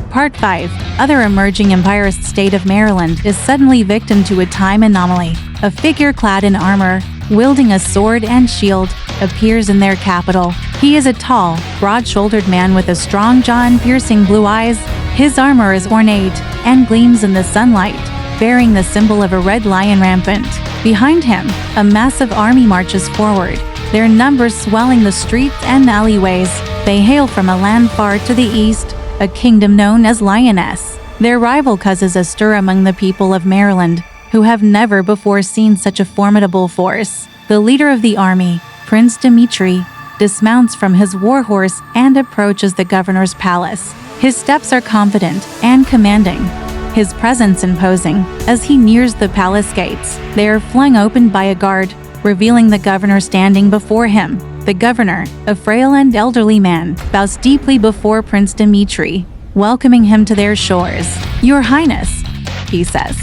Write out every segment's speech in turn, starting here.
Part 5. Other emerging empirist state of Maryland is suddenly victim to a time anomaly. A figure clad in armor, wielding a sword and shield, appears in their capital. He is a tall, broad-shouldered man with a strong jaw and piercing blue eyes. His armor is ornate and gleams in the sunlight, bearing the symbol of a red lion rampant. Behind him, a massive army marches forward, their numbers swelling the streets and alleyways. They hail from a land far to the east, a kingdom known as Lioness. Their rival causes a stir among the people of Maryland, who have never before seen such a formidable force. The leader of the army, Prince Dimitri, dismounts from his war horse and approaches the governor's palace. His steps are confident and commanding, his presence imposing. As he nears the palace gates, they are flung open by a guard, revealing the governor standing before him. The governor, a frail and elderly man, bows deeply before Prince Dimitri, welcoming him to their shores. "Your Highness," he says,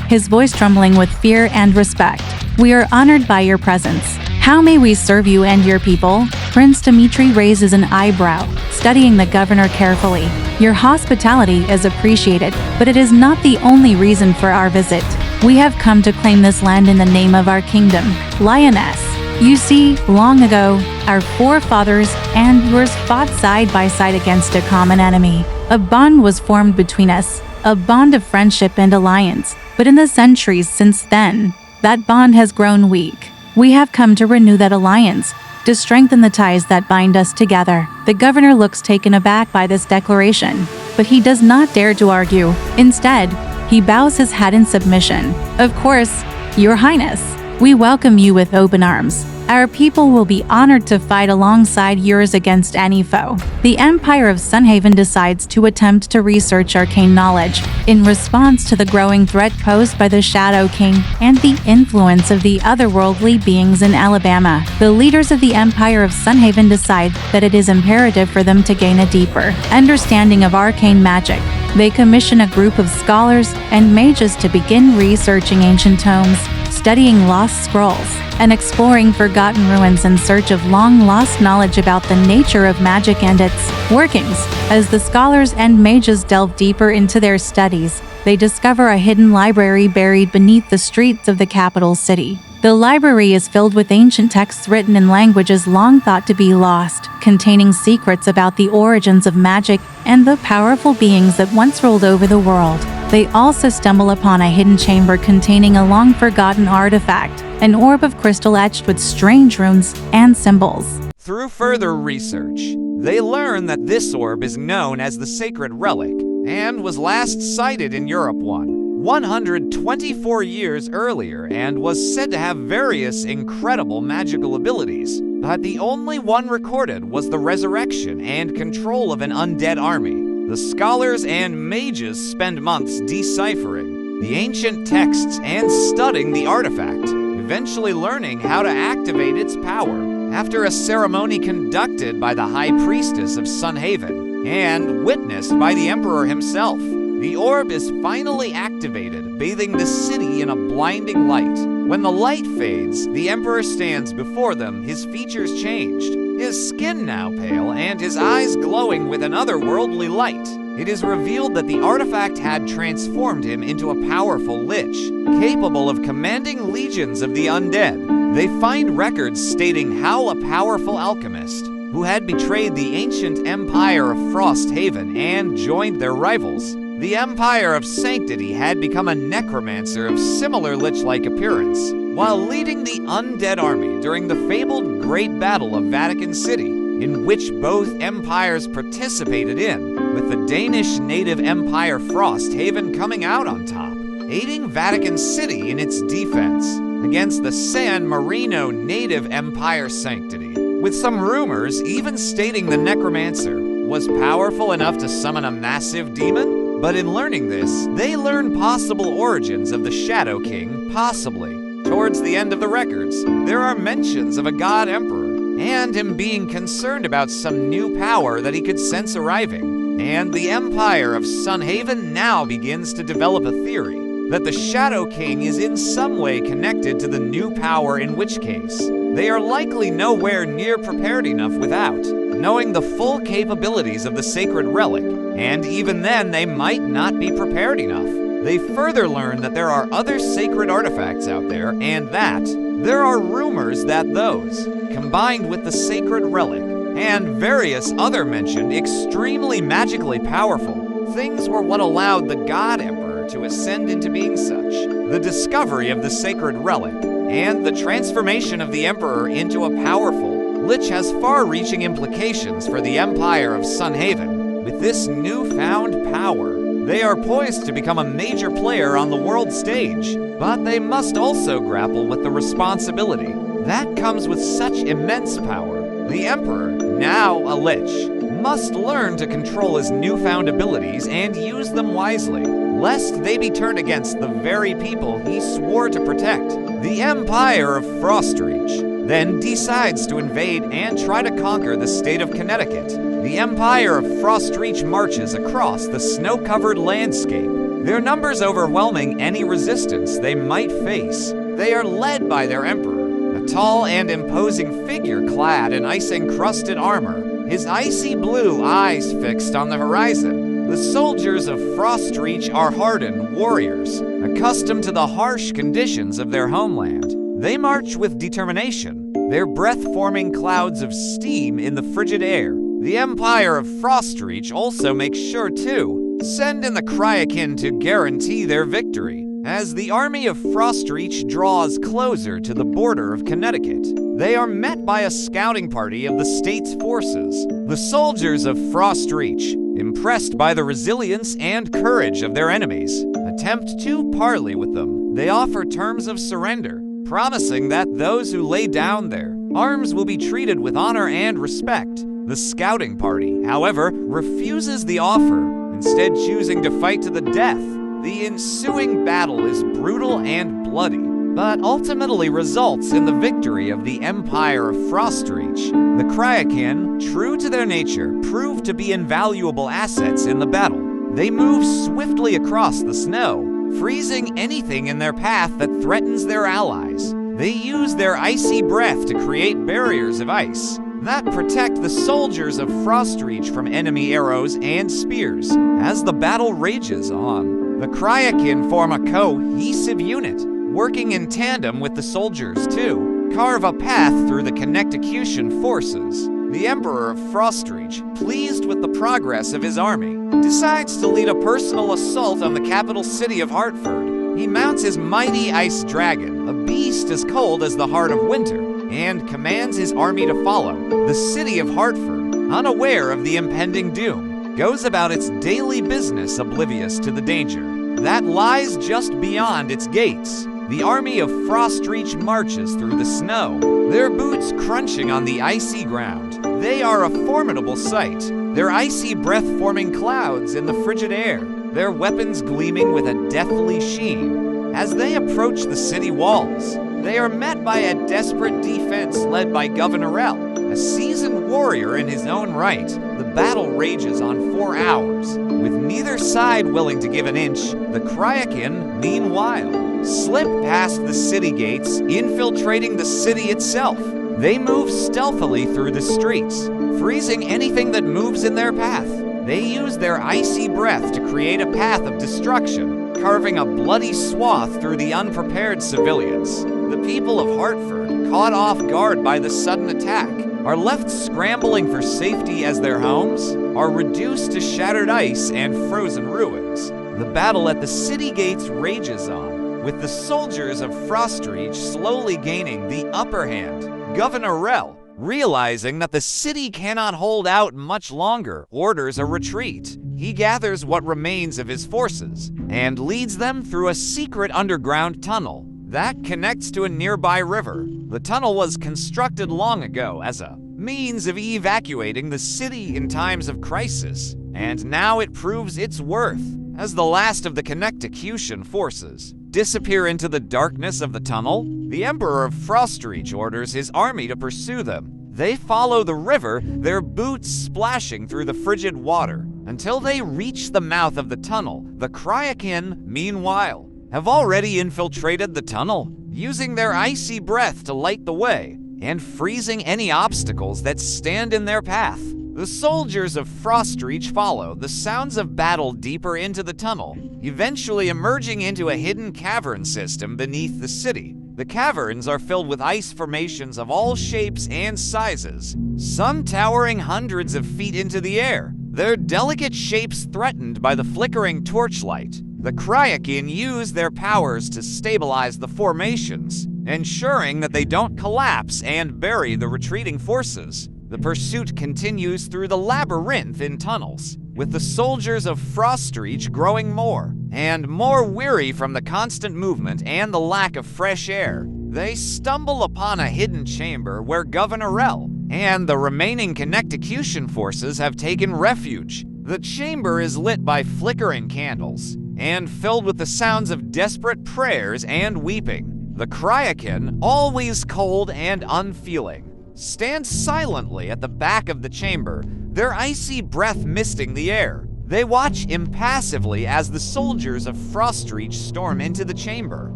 his voice trembling with fear and respect, "we are honored by your presence. How may we serve you and your people?" Prince Dimitri raises an eyebrow, studying the governor carefully. "Your hospitality is appreciated, but it is not the only reason for our visit. We have come to claim this land in the name of our kingdom, Lioness. You see, long ago, our forefathers and yours fought side by side against a common enemy. A bond was formed between us, a bond of friendship and alliance. But in the centuries since then, that bond has grown weak. We have come to renew that alliance, to strengthen the ties that bind us together." The governor looks taken aback by this declaration, but he does not dare to argue. Instead, he bows his head in submission. "Of course, Your Highness, we welcome you with open arms. Our people will be honored to fight alongside yours against any foe." The Empire of Sunhaven decides to attempt to research arcane knowledge in response to the growing threat posed by the Shadow King and the influence of the otherworldly beings in Alabama. The leaders of the Empire of Sunhaven decide that it is imperative for them to gain a deeper understanding of arcane magic. They commission a group of scholars and mages to begin researching ancient tomes, studying lost scrolls, and exploring forgotten ruins in search of long-lost knowledge about the nature of magic and its workings. As the scholars and mages delve deeper into their studies, they discover a hidden library buried beneath the streets of the capital city. The library is filled with ancient texts written in languages long thought to be lost, containing secrets about the origins of magic and the powerful beings that once ruled over the world. They also stumble upon a hidden chamber containing a long-forgotten artifact, an orb of crystal etched with strange runes and symbols. Through further research, they learn that this orb is known as the Sacred Relic and was last sighted in Europe 124 years earlier and was said to have various incredible magical abilities, but the only one recorded was the resurrection and control of an undead army. The scholars and mages spend months deciphering the ancient texts and studying the artifact, eventually learning how to activate its power. After a ceremony conducted by the High Priestess of Sunhaven and witnessed by the Emperor himself, the orb is finally activated, bathing the city in a blinding light. When the light fades, the Emperor stands before them, his features changed, his skin now pale and his eyes glowing with an otherworldly light. It is revealed that the artifact had transformed him into a powerful lich, capable of commanding legions of the undead. They find records stating how a powerful alchemist, who had betrayed the ancient Empire of Frosthaven and joined their rivals, the Empire of Sanctity, had become a necromancer of similar lich-like appearance, while leading the undead army during the fabled Great Battle of Vatican City, in which both empires participated in, with the Danish native empire Frosthaven coming out on top, aiding Vatican City in its defense against the San Marino native empire Sanctity, with some rumors even stating the necromancer was powerful enough to summon a massive demon. But in learning this, they learn possible origins of the Shadow King, possibly. Towards the end of the records, there are mentions of a god emperor, and him being concerned about some new power that he could sense arriving. And the Empire of Sunhaven now begins to develop a theory that the Shadow King is in some way connected to the new power, in which case they are likely nowhere near prepared enough without. knowing the full capabilities of the sacred relic, and even then they might not be prepared enough. They further learn that there are other sacred artifacts out there, and that there are rumors that those, combined with the sacred relic, and various other mentioned extremely magically powerful things, were what allowed the God Emperor to ascend into being such. The discovery of the sacred relic, and the transformation of the Emperor into a powerful Lich has far-reaching implications for the Empire of Sunhaven. With this newfound power, they are poised to become a major player on the world stage, but they must also grapple with the responsibility that comes with such immense power. The Emperor, now a Lich, must learn to control his newfound abilities and use them wisely, lest they be turned against the very people he swore to protect. The Empire of Frostreach then decides to invade and try to conquer the state of Connecticut. The Empire of Frostreach marches across the snow-covered landscape, their numbers overwhelming any resistance they might face. They are led by their Emperor, a tall and imposing figure clad in ice-encrusted armor, his icy blue eyes fixed on the horizon. The soldiers of Frostreach are hardened warriors, accustomed to the harsh conditions of their homeland. They march with determination, their breath forming clouds of steam in the frigid air. The Empire of Frostreach also makes sure to send in the Cryakin to guarantee their victory. As the army of Frostreach draws closer to the border of Connecticut, they are met by a scouting party of the state's forces. The soldiers of Frostreach, impressed by the resilience and courage of their enemies, attempt to parley with them. They offer terms of surrender, promising that those who lay down their arms will be treated with honor and respect. The scouting party, however, refuses the offer, instead choosing to fight to the death. The ensuing battle is brutal and bloody, but ultimately results in the victory of the Empire of Frostreach. The Cryakin, true to their nature, prove to be invaluable assets in the battle. They move swiftly across the snow, freezing anything in their path that threatens their allies. They use their icy breath to create barriers of ice that protect the soldiers of Frostreach from enemy arrows and spears. As the battle rages on, the Cryakin form a cohesive unit, working in tandem with the soldiers to carve a path through the Connecticution forces. The Emperor of Frostreach, pleased with the progress of his army, decides to lead a personal assault on the capital city of Hartford. He mounts his mighty ice dragon, a beast as cold as the heart of winter, and commands his army to follow. The city of Hartford, unaware of the impending doom, goes about its daily business oblivious to the danger that lies just beyond its gates. The army of Frostreach marches through the snow, their boots crunching on the icy ground. They are a formidable sight, their icy breath-forming clouds in the frigid air, their weapons gleaming with a deathly sheen. As they approach the city walls, they are met by a desperate defense led by Governor L, a seasoned warrior in his own right. The battle rages on 4 hours, with neither side willing to give an inch. The Cryakin, meanwhile, slip past the city gates, infiltrating the city itself. They move stealthily through the streets, freezing anything that moves in their path. They use their icy breath to create a path of destruction, carving a bloody swath through the unprepared civilians. The people of Hartford, caught off guard by the sudden attack, are left scrambling for safety as their homes are reduced to shattered ice and frozen ruins. The battle at the city gates rages on, with the soldiers of Frostreach slowly gaining the upper hand. Governor Rell, realizing that the city cannot hold out much longer, orders a retreat. He gathers what remains of his forces and leads them through a secret underground tunnel that connects to a nearby river. The tunnel was constructed long ago as a means of evacuating the city in times of crisis, and now it proves its worth as the last of the Connecticution forces disappear into the darkness of the tunnel. The Emperor of Frostreach orders his army to pursue them. They follow the river, their boots splashing through the frigid water, until they reach the mouth of the tunnel. The Cryakin, meanwhile, have already infiltrated the tunnel, using their icy breath to light the way. and freezing any obstacles that stand in their path. The soldiers of Frostreach follow the sounds of battle deeper into the tunnel, eventually emerging into a hidden cavern system beneath the city. The caverns are filled with ice formations of all shapes and sizes, some towering hundreds of feet into the air, their delicate shapes threatened by the flickering torchlight. The Cryakin use their powers to stabilize the formations, ensuring that they don't collapse and bury the retreating forces. The pursuit continues through the labyrinth in tunnels, with the soldiers of Frostreach growing more and more weary from the constant movement and the lack of fresh air. They stumble upon a hidden chamber where Governor Rel and the remaining Connecticution forces have taken refuge. The chamber is lit by flickering candles and filled with the sounds of desperate prayers and weeping. The Cryakin, always cold and unfeeling, stand silently at the back of the chamber, their icy breath misting the air. They watch impassively as the soldiers of Frostreach storm into the chamber,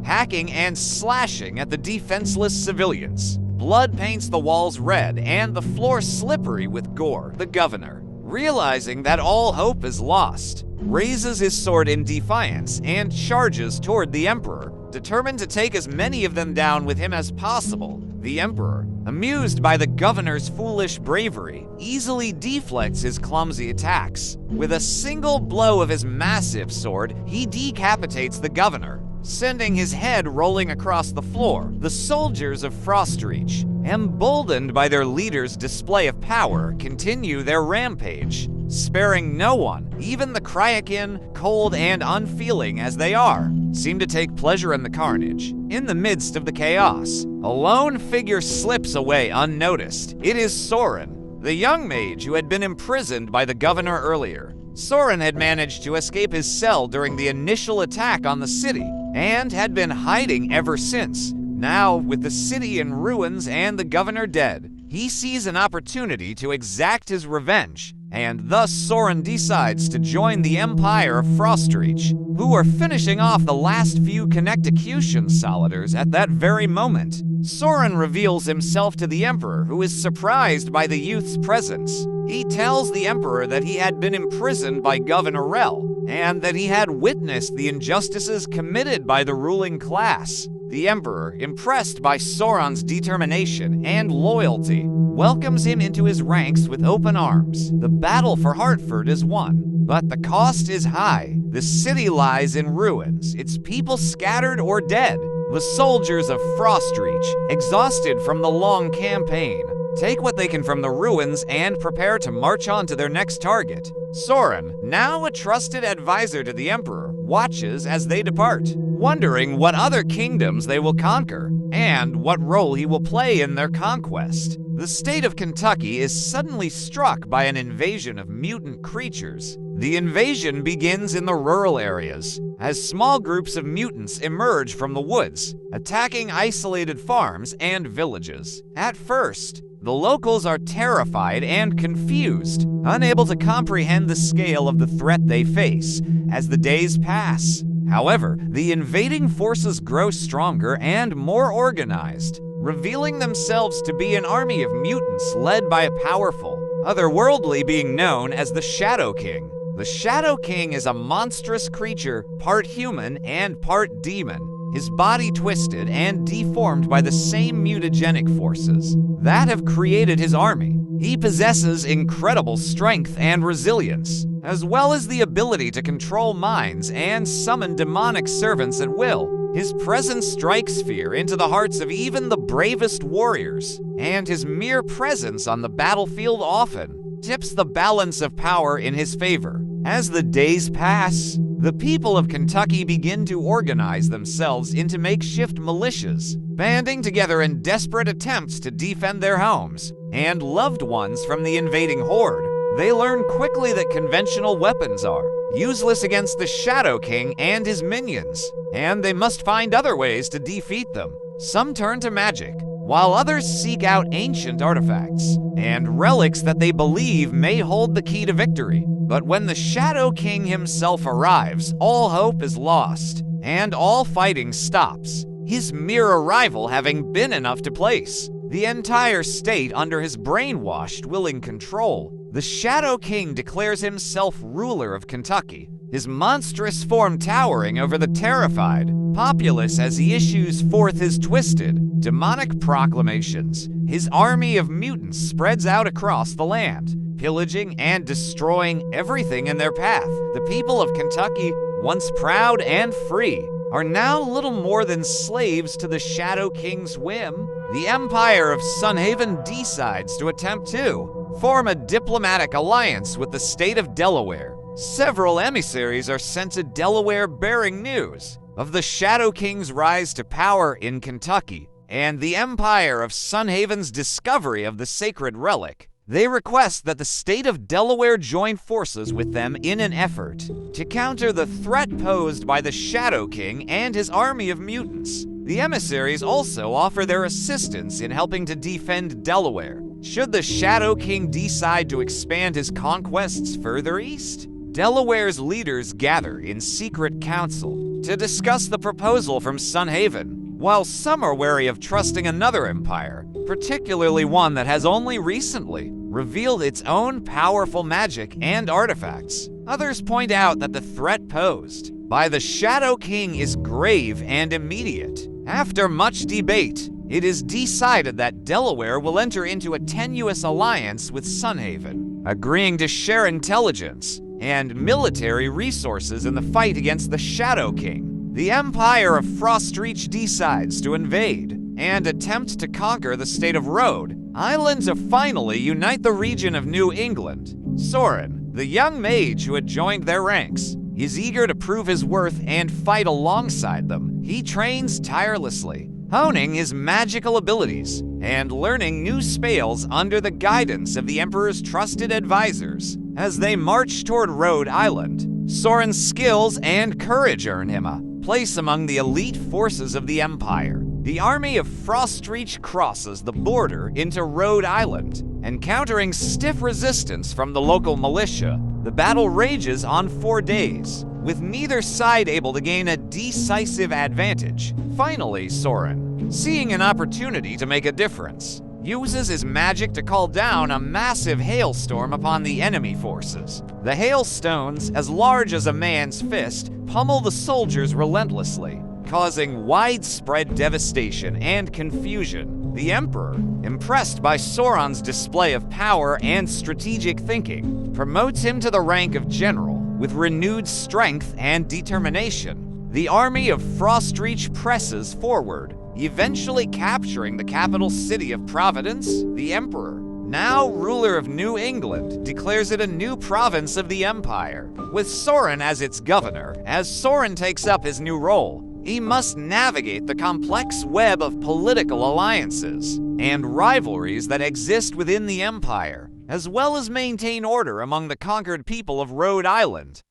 hacking and slashing at the defenseless civilians. Blood paints the walls red and the floor slippery with gore. The governor, realizing that all hope is lost, raises his sword in defiance and charges toward the Emperor, determined to take as many of them down with him as possible. The Emperor, amused by the governor's foolish bravery, easily deflects his clumsy attacks. With a single blow of his massive sword, he decapitates the governor, sending his head rolling across the floor. The soldiers of Frostreach, emboldened by their leader's display of power, continue their rampage, sparing no one. Even the Cryakin, cold and unfeeling as they are, seem to take pleasure in the carnage. In the midst of the chaos, a lone figure slips away unnoticed. It is Soren, the young mage who had been imprisoned by the governor earlier. Soren had managed to escape his cell during the initial attack on the city, and had been hiding ever since. Now, with the city in ruins and the governor dead, he sees an opportunity to exact his revenge, and thus Soren decides to join the Empire of Frostreach, who are finishing off the last few Connecticution solidars at that very moment. Soren reveals himself to the Emperor, who is surprised by the youth's presence. He tells the Emperor that he had been imprisoned by Governor Rel, and that he had witnessed the injustices committed by the ruling class. The Emperor, impressed by Soren's determination and loyalty, welcomes him into his ranks with open arms. The battle for Hartford is won, but the cost is high. The city lies in ruins, its people scattered or dead. The soldiers of Frostreach, exhausted from the long campaign, take what they can from the ruins and prepare to march on to their next target. Soren, now a trusted advisor to the Emperor, watches as they depart, wondering what other kingdoms they will conquer and what role he will play in their conquest. The state of Kentucky is suddenly struck by an invasion of mutant creatures. The invasion begins in the rural areas, as small groups of mutants emerge from the woods, attacking isolated farms and villages. At first, the locals are terrified and confused, unable to comprehend the scale of the threat they face as the days pass. However, the invading forces grow stronger and more organized, revealing themselves to be an army of mutants led by a powerful, otherworldly being known as the Shadow King. The Shadow King is a monstrous creature, part human and part demon, his body twisted and deformed by the same mutagenic forces that have created his army. He possesses incredible strength and resilience, as well as the ability to control minds and summon demonic servants at will. His presence strikes fear into the hearts of even the bravest warriors, and his mere presence on the battlefield often tips the balance of power in his favor. As the days pass, the people of Kentucky begin to organize themselves into makeshift militias, banding together in desperate attempts to defend their homes and loved ones from the invading horde. They learn quickly that conventional weapons are useless against the Shadow King and his minions, and they must find other ways to defeat them. Some turn to magic, while others seek out ancient artifacts and relics that they believe may hold the key to victory. But when the Shadow King himself arrives, all hope is lost, and all fighting stops, his mere arrival having been enough to place the entire state under his brainwashed, willing control. The Shadow King declares himself ruler of Kentucky, his monstrous form towering over the terrified populace as he issues forth his twisted, demonic proclamations. His army of mutants spreads out across the land, pillaging and destroying everything in their path. The people of Kentucky, once proud and free, are now little more than slaves to the Shadow King's whim. The Empire of Sunhaven decides to attempt to form a diplomatic alliance with the state of Delaware. Several emissaries are sent to Delaware bearing news of the Shadow King's rise to power in Kentucky and the Empire of Sunhaven's discovery of the sacred relic. They request that the state of Delaware join forces with them in an effort to counter the threat posed by the Shadow King and his army of mutants. The emissaries also offer their assistance in helping to defend Delaware, should the Shadow King decide to expand his conquests further east. Delaware's leaders gather in secret council to discuss the proposal from Sunhaven. While some are wary of trusting another empire, particularly one that has only recently revealed its own powerful magic and artifacts, others point out that the threat posed by the Shadow King is grave and immediate. After much debate, it is decided that Delaware will enter into a tenuous alliance with Sunhaven, agreeing to share intelligence and military resources in the fight against the Shadow King. The Empire of Frostreach decides to invade and attempt to conquer the state of Rhode Island to finally unite the region of New England. Soren, the young mage who had joined their ranks, is eager to prove his worth and fight alongside them. He trains tirelessly, honing his magical abilities and learning new spells under the guidance of the Emperor's trusted advisors. As they march toward Rhode Island, Soren's skills and courage earn him a place among the elite forces of the Empire. The army of Frostreach crosses the border into Rhode Island, encountering stiff resistance from the local militia. The battle rages on 4 days, with neither side able to gain a decisive advantage. Finally, Soren, seeing an opportunity to make a difference, uses his magic to call down a massive hailstorm upon the enemy forces. The hailstones, as large as a man's fist, pummel the soldiers relentlessly, causing widespread devastation and confusion. The Emperor, impressed by Sauron's display of power and strategic thinking, promotes him to the rank of general with renewed strength and determination. The army of Frostreach presses forward, eventually capturing the capital city of Providence. The Emperor, now ruler of New England, declares it a new province of the Empire, with Soren as its governor. As Soren takes up his new role, he must navigate the complex web of political alliances and rivalries that exist within the Empire, as well as maintain order among the conquered people of Rhode Island.